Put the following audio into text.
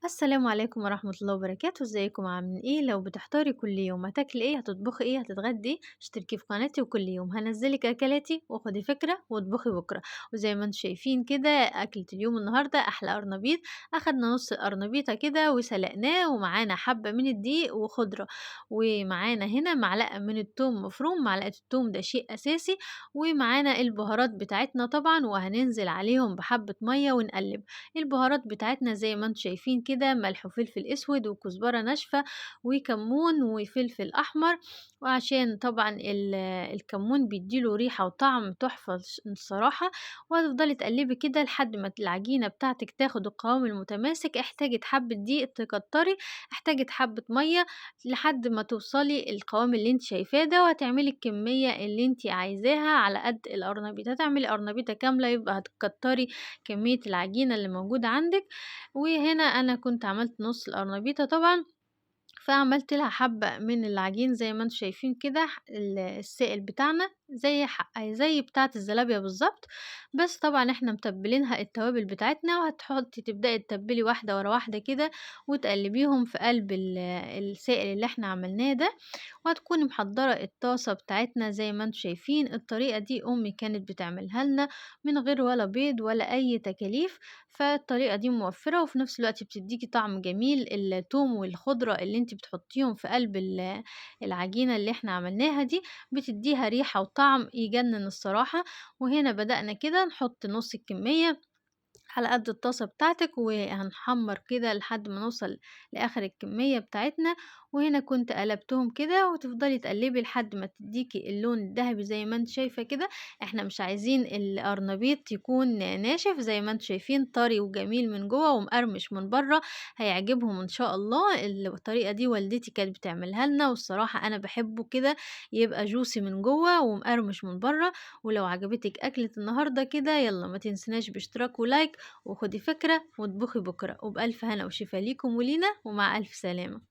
السلام عليكم ورحمة الله وبركاته، ازيكم عاملين ايه؟ لو بتحتاري كل يوم هتاكلي ايه، هتطبخي ايه، هتتغدي ايه، اشتركي في قناتي وكل يوم هنزلك اكلاتي وخدي فكرة واطبخي بكرة. وزي ما انتم شايفين كده اكلة اليوم النهاردة احلى قرنبيط. اخدنا نص القرنبيطة كده وسلقناه، ومعانا حبة من الدقيق وخضرة، ومعانا هنا معلقة من التوم مفروم. معلقة التوم ده شيء اساسي، ومعانا البهارات بتاعتنا طبعا، وهننزل عليهم بحبة مية ونقلب. البهارات بتاعتنا زي ما انتم شايفين كده ملح وفلفل اسود وكزبرة ناشفة وكمون وفلفل احمر. وعشان طبعا الكمون بيديله ريحة وطعم تحفة الصراحة. وهتفضلي تقلبي كده لحد ما العجينة بتاعتك تاخد القوام المتماسك. احتاجت حبة دقيق تكتري، احتاجت حبة مية لحد ما توصلي القوام اللي انت شايفاه ده. وهتعملي الكمية اللي انت عايزاها على قد القرنبيط. هتعملي قرنبيطة كاملة يبقى هتكتري كمية العجينة اللي موجودة عندك. وهنا أنا كنت عملت نص القرنبيطة طبعا، فعملت لها حبة من العجين زي ما انتم شايفين كده. السائل بتاعنا زي بتاعة الزلابية بالظبط، بس طبعا احنا متبلينها التوابل بتاعتنا. وهتحطي تبدأي تتبلي واحدة ورا واحدة كده، وتقلبيهم في قلب السائل اللي احنا عملناه ده. وهتكوني محضرة الطاسة بتاعتنا زي ما انتم شايفين. الطريقة دي أمي كانت بتعملها لنا من غير ولا بيض ولا أي تكاليف، فالطريقة دي موفرة وفي نفس الوقت بتديكي طعم جميل. التوم والخضرة اللي انت بتحطيهم في قلب العجينة اللي احنا عملناها دي بتديها ريحة وطعم يجنن الصراحة. وهنا بدأنا كده نحط نص الكمية على قد الطاسة بتاعتك، وهنحمر كده لحد ما نوصل لآخر الكمية بتاعتنا. وهنا كنت قلبتهم كده، وتفضلي تقلبي لحد ما تديكي اللون الذهبي زي ما انت شايفة كده. احنا مش عايزين القرنبيط يكون ناشف، زي ما انت شايفين طري وجميل من جوه ومقرمش من بره. هيعجبهم ان شاء الله. الطريقة دي والدتي كانت بتعملها لنا، والصراحة انا بحبه كده يبقى جوسي من جوه ومقرمش من بره. ولو عجبتك أكلة النهاردة كده يلا ما تنسناش باشتراك ولايك، وخدي فكرة واطبخي بكرة. وبألف هنا وشفا ليكم ولينا، ومع ألف سلامة.